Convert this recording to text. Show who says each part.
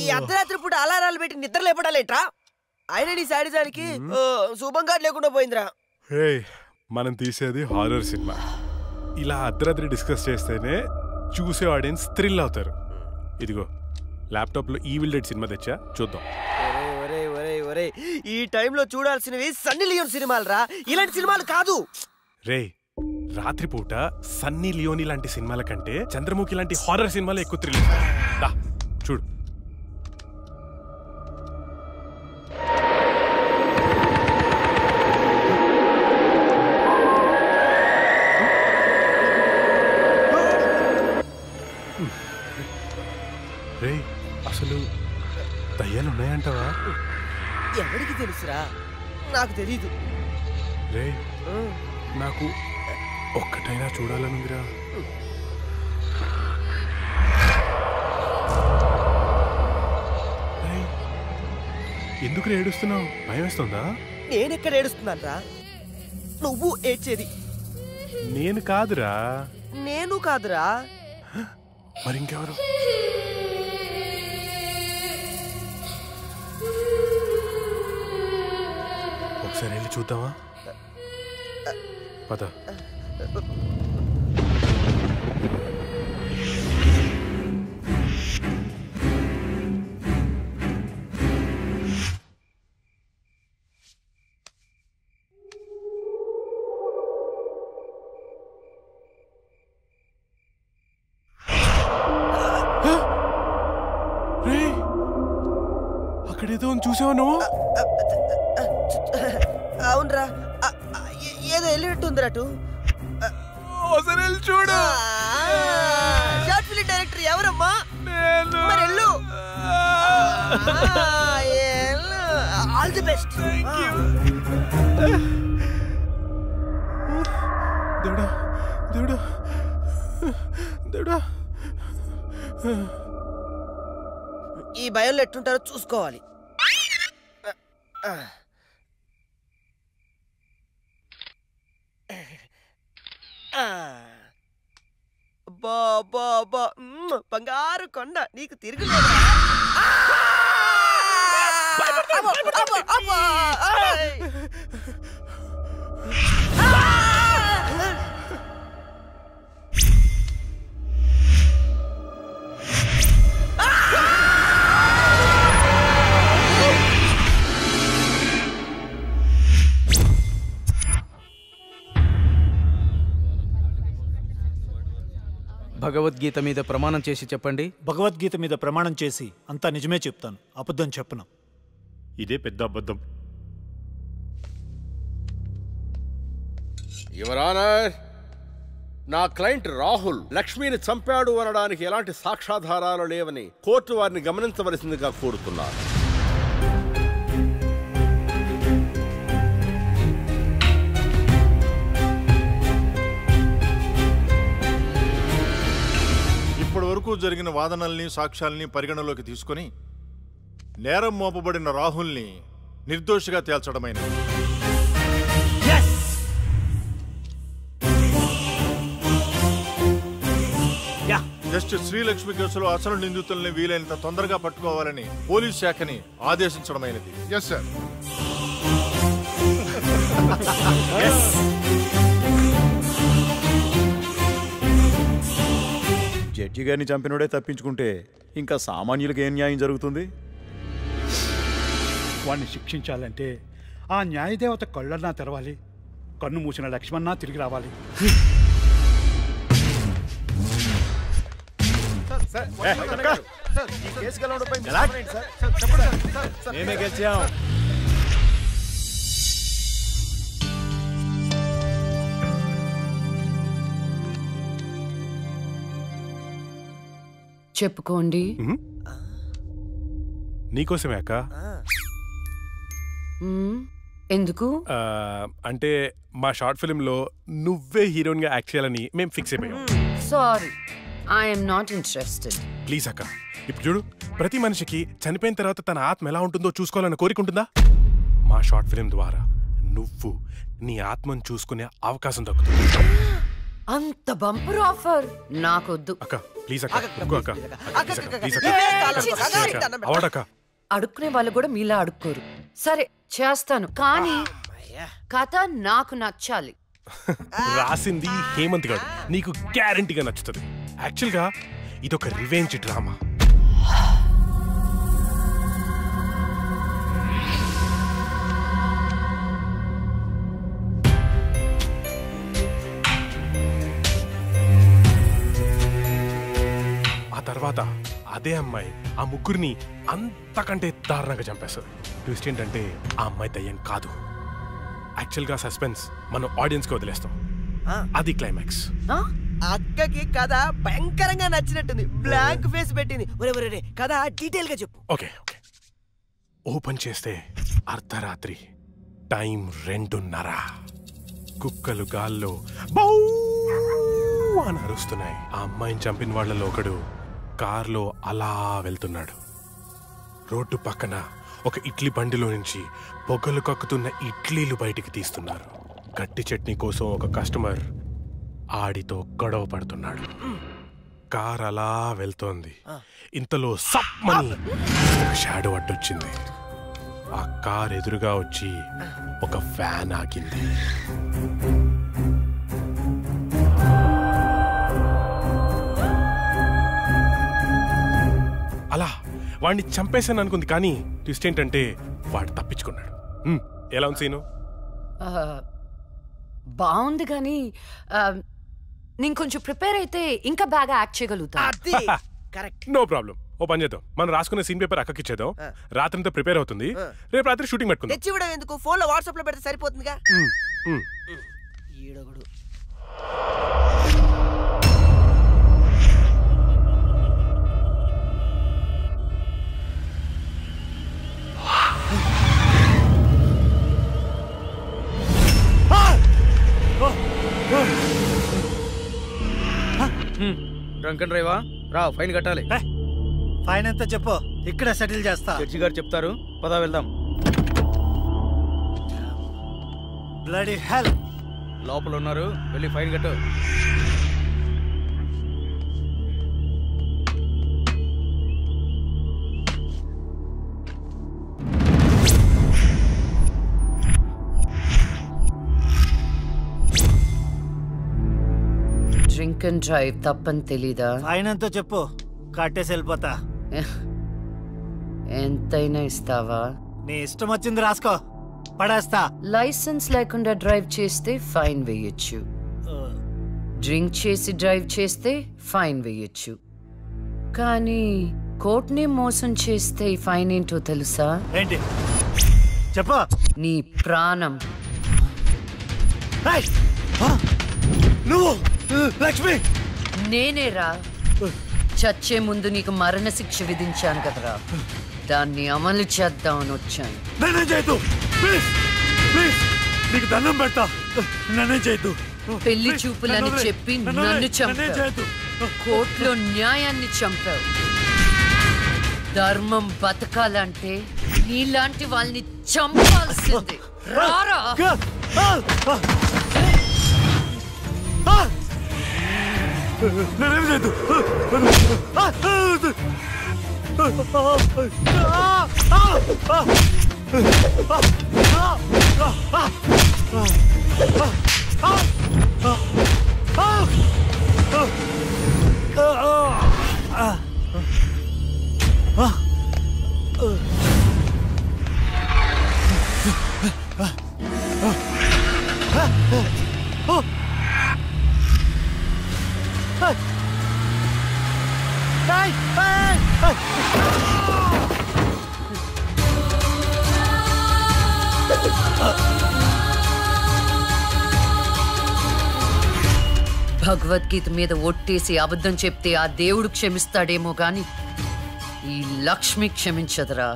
Speaker 1: ఈ అర్ధరాత్రి పూట అలారాలు పెట్టి నిద్ర లేపడాలేట్రా? ఆయన నీ శాడిజానికి శుభంగా లేకుండా పోయిందిరా.
Speaker 2: మనం తీసేది హారర్ సినిమా. ఇలా అర్ధరాత్రి డిస్కస్ చేస్తేనే చూసే ఆడియన్స్ థ్రిల్ అవుతారు. ఇదిగో ల్యాప్టాప్లో ఈవిల్ డెడ్ సినిమా తెచ్చా, చూద్దాం.
Speaker 1: ఈ టైంలో చూడాల్సినవి సన్నీ లియోన్ సినిమాలు రా, ఇలాంటి సినిమాలు కాదు.
Speaker 2: రాత్రిపూట సన్నీ లియోని లాంటి సినిమాల కంటే చంద్రముఖి లాంటి హారర్ సినిమాలు ఎక్కువ థ్రిల్. చూడు. అసలు దయ్యాలు ఉన్నాయంటావా?
Speaker 1: ఎవరికి తెలుసురా? నాకు తెలీదు.
Speaker 2: నాకు ఒక్కటైనా చూడాలనుందిరా. ఎందుకు ఏడుస్తున్నావు? భయం వేస్తుందా?
Speaker 1: నేనెక్కడ ఏడుస్తున్నాను రా? నువ్వు ఏడ్చేది.
Speaker 2: నేను కాదురా.
Speaker 1: నేను కాదురా.
Speaker 2: మరి ఇంకెవరు? ఒకసారి వెళ్ళి చూద్దామా? పద. అక్కడేదో చూసావా నువ్వు?
Speaker 1: అవునరా, ఏదో వెళ్ళినట్టుంది అటు.
Speaker 2: చూడు.
Speaker 1: షార్ట్ ఫిల్మ్ డైరెక్టర్ ఎవరమ్మా? మరి వెళ్ళు. All the best.
Speaker 2: దేవుడా దేవుడా దేవుడా.
Speaker 1: ఈ భయంలో ఎట్టుంటారో చూసుకోవాలి. బంగారు కొండ నీకు తిరుగులేదు.
Speaker 3: భగవద్గీత మీద ప్రమాణం చేసి చెప్పండి.
Speaker 4: భగవద్గీత మీద ప్రమాణం చేసి అంతా నిజమే చెప్తాను, అబద్ధం చెప్పను.
Speaker 2: ఇదే పెద్ద అబద్ధం.
Speaker 5: యువర్ ఆనర్, నా క్లయింట్ రాహుల్ లక్ష్మిని చంపాడు అనడానికి ఎలాంటి సాక్ష్యాధారాలు లేవని కోర్టు వారిని గమనించవలసిందిగా కోరుతున్నారు.
Speaker 6: ఇప్పటి వరకు జరిగిన వాదనల్ని సాక్ష్యాల్ని పరిగణలోకి తీసుకుని నేరం మోపబడిన రాహుల్ని నిర్దోషిగా తేల్చడమైనది. జస్టిస్ శ్రీలక్ష్మి కేసులో అసలు నిందితుల్ని వీలైనంత తొందరగా పట్టుకోవాలని పోలీస్ శాఖని ఆదేశించడమైనది.
Speaker 7: Yes sir.
Speaker 8: జడ్జి గారిని చంపినోడే తప్పించుకుంటే ఇంకా సామాన్యులకు ఏం న్యాయం జరుగుతుంది?
Speaker 9: వాడిని శిక్షించాలంటే ఆ న్యాయదేవత కళ్ళన్నా తెరవాలి, కన్ను మూసిన లక్ష్మణ్ణ తిరిగి రావాలి.
Speaker 8: మేమే గెలిచాం.
Speaker 10: చెప్పుకోండి.
Speaker 2: నీకోసమే అక్క.
Speaker 10: ఎందుకు?
Speaker 2: అంటే మా షార్ట్ ఫిల్మ్ లో నువ్వే హీరోయిన్ గా యాక్ట్ చేయాలని మేము ఫిక్స్ అయిపోయాం.
Speaker 10: Sorry, I'm not interested.
Speaker 2: Please అక్క, ఇప్పుడు చూడు, ప్రతి మనిషికి చనిపోయిన తర్వాత తన ఆత్మ ఎలా ఉంటుందో చూసుకోవాలని కోరికుంటుందా? మా షార్ట్ ఫిల్మ్ ద్వారా నువ్వు నీ ఆత్మను చూసుకునే అవకాశం దక్కుతుంది.
Speaker 10: అంత బంపర్ ఆఫర్ నాకొద్దు.
Speaker 2: అక్క ప్లీజ్ అక్క ఒక్క అక్క అక్క
Speaker 10: అడుక్కునే వాళ్ళు కూడా మీలా అడుక్కోరు. సరే చేస్తాను, కానీ కథ నాకు నచ్చాలి.
Speaker 2: రాసింది హేమంత్ గారు, నీకు గ్యారంటీగా నచ్చుతుంది. యాక్చువల్గా ఇదొక రివెంజ్ డ్రామా. ఆ తర్వాత అదే అమ్మాయి ఆ ముగ్గురిని అంతకంటే దారుణంగా చంపేస్తుంది. ట్విస్ట్ ఏంటంటే ఆ అమ్మాయి దయ్యం కాదు. యాక్చువల్గా సస్పెన్స్ మనం ఆడియన్స్కి వదిలేస్తాం. అది క్లైమాక్స్.
Speaker 1: అక్కకి కథ భయంకరంగా నచ్చినట్టుంది. బ్లాంక్ ఫేస్ పెట్టింది. ఒరే కథ డీటెయిల్ గా చెప్పు.
Speaker 2: ఓకే ఓపెన్ చేస్తే అర్ధరాత్రి, టైం 2:30. కుక్కలు గాల్లో బౌ అని అరుస్తున్నాయి. ఆ అమ్మాయిని చంపిన వాళ్ళలో ఒకడు కార్లో అలా వెళ్తున్నాడు. రోడ్డు పక్కన ఒక ఇడ్లీ బండిలో నుంచి పొగలు కక్కుతున్న ఇడ్లీలు బయటికి తీస్తున్నారు. గట్టి చట్నీ కోసం ఒక కస్టమర్ ఆడితో గొడవ పడుతున్నాడు. కార్ అలా వెళ్తోంది. ఇంతలో సప్మని ఒక షాడో అడ్డొచ్చింది. ఆ కార్ ఎదురుగా వచ్చి ఒక ఫ్యాన్ ఆగింది. అలా వాడిని చంపేశాను అనుకుంది, కానీ ట్విస్ట్ ఏంటంటే వాడు తప్పించుకున్నాడు. ఎలా ఉంది సీను?
Speaker 10: బాగుంది, కానీ నేను కొంచెం ప్రిపేర్ అయితే ఇంకా బాగా యాక్ట్ చేయగలుగుతా.
Speaker 2: No problem. ఓ పని చేద్దాం, మనం రాసుకున్న సీన్ పేపర్ అక్కకి ఇచ్చేద్దాం. రాత్రంతా ప్రిపేర్ అవుతుంది. రేపు రాత్రి షూటింగ్ పెట్టుకుందాం.
Speaker 1: తెచ్చి కూడా ఎందుకు, ఫోన్ లో వాట్సాప్ లో పెడితే సరిపోతుందిగా. ఈడొకడు
Speaker 3: డ్రంక్ అండ్ డ్రైవా? రా, ఫైన్ కట్టాలి.
Speaker 4: ఫైన్ ఎంత చెప్పు, ఇక్కడ సెటిల్ చేస్తా.
Speaker 3: జడ్జి గారు చెప్తారు, పదా వెళ్దాం.
Speaker 4: బ్లడీ హెల్,
Speaker 3: లోపల ఉన్నారు, వెళ్ళి ఫైన్ కట్టు.
Speaker 10: డ్రింక్ అండ్ డ్రైవ్ తప్పని తెలీదా?
Speaker 4: ఫైన్ ఎంతో చెప్పు, కట్టేసి వెళ్ళిపోతా.
Speaker 10: ఎంతైనా ఇస్తావా?
Speaker 4: నీ ఇష్టం వచ్చింది రాసుకో, పడేస్తా.
Speaker 10: లైసెన్స్ లేకుండా డ్రైవ్ చేస్తే ఫైన్ వేయొచ్చు, డ్రింక్ చేసి డ్రైవ్ చేస్తే ఫైన్ వేయొచ్చు, కానీ కోర్టుని మోసం చేస్తే ఫైన్ ఏంటో తెలుసా?
Speaker 4: ఏంటి చెప్పు.
Speaker 10: నీ ప్రాణం.
Speaker 4: నువ్వు లక్ష్మి?
Speaker 10: నేనేరా, చచ్చే ముందు నీకు మరణ శిక్ష విధించాను కదరా, దాన్ని అమలు చేద్దామని వచ్చాను.
Speaker 4: నన్నే చేయదు, ప్లీజ్ ప్లీజ్, నీకు దండం పెడతా, నన్నే చేయదు.
Speaker 10: పెళ్లి చూపులని చెప్పి నన్ను చంపావు, కోర్టులో న్యాయాన్ని చంపావు. ధర్మం బతకాలంటే నీలాంటి వాళ్ళని చంపాల్సిందే. రారా.
Speaker 4: నేనేం చేయదు.
Speaker 10: భగవద్గీత మీద ఒట్టేసి అబద్ధం చెప్తే ఆ దేవుడు క్షమిస్తాడేమో గాని ఈ లక్ష్మి క్షమించదురా.